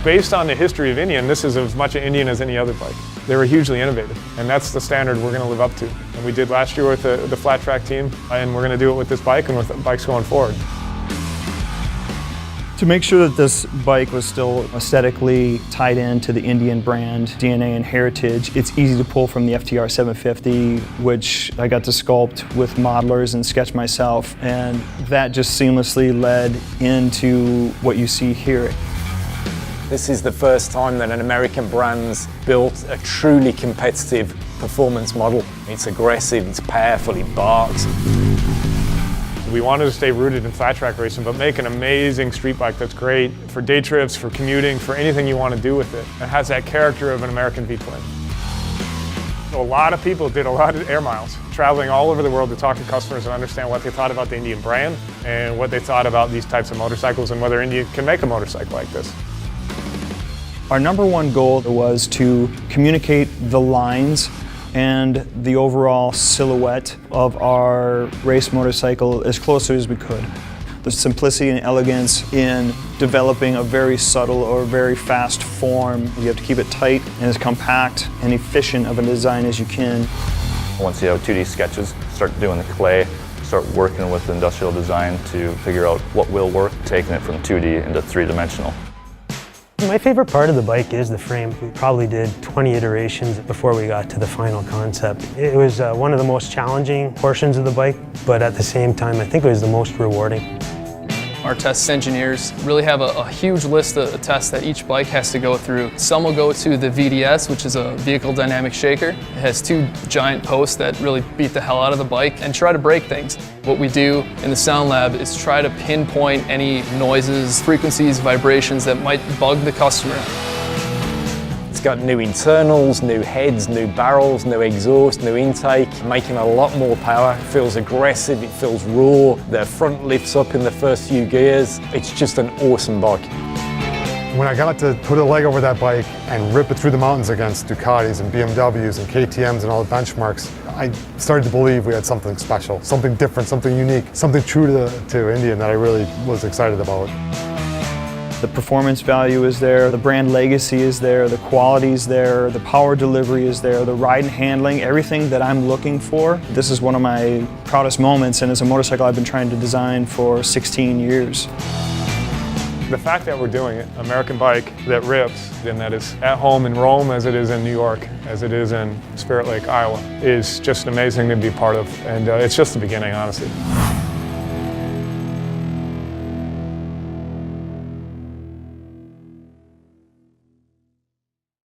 based on the history of Indian, this is as much an Indian as any other bike. They were hugely innovative, and that's the standard we're going to live up to. And we did last year with the flat track team, and we're going to do it with this bike and with bikes going forward. To make sure that this bike was still aesthetically tied into the Indian brand DNA and heritage, it's easy to pull from the FTR 750, which I got to sculpt with modelers and sketch myself, and that just seamlessly led into what you see here. This is the first time that an American brand's built a truly competitive performance model. It's aggressive, it's powerful, it barks. We wanted to stay rooted in flat track racing, but make an amazing street bike that's great for day trips, for commuting, for anything you want to do with it. It has that character of an American V-twin. A lot of people did a lot of air miles, traveling all over the world to talk to customers and understand what they thought about the Indian brand and what they thought about these types of motorcycles and whether India can make a motorcycle like this. Our number one goal was to communicate the lines and the overall silhouette of our race motorcycle as closely as we could. The simplicity and elegance in developing a very subtle or very fast form. You have to keep it tight and as compact and efficient of a design as you can. Once you have 2D sketches, start doing the clay, start working with the industrial design to figure out what will work, taking it from 2D into 3-dimensional. My favorite part of the bike is the frame. We probably did 20 iterations before we got to the final concept. It was one of the most challenging portions of the bike, but at the same time, I think it was the most rewarding. Our test engineers really have a huge list of tests that each bike has to go through. Some will go to the VDS, which is a vehicle dynamic shaker. It has 2 giant posts that really beat the hell out of the bike and try to break things. What we do in the sound lab is try to pinpoint any noises, frequencies, vibrations that might bug the customer. It's got new internals, new heads, new barrels, new exhaust, new intake, making a lot more power. It feels aggressive, it feels raw. The front lifts up in the first few gears. It's just an awesome bike. When I got to put a leg over that bike and rip it through the mountains against Ducatis and BMWs and KTMs and all the benchmarks, I started to believe we had something special, something different, something unique, something true to Indian that I really was excited about. The performance value is there, the brand legacy is there, the quality is there, the power delivery is there, the ride and handling, everything that I'm looking for. This is one of my proudest moments, and it's a motorcycle I've been trying to design for 16 years. The fact that we're doing it, American bike that rips, and that is at home in Rome as it is in New York, as it is in Spirit Lake, Iowa, is just amazing to be part of, and it's just the beginning, honestly.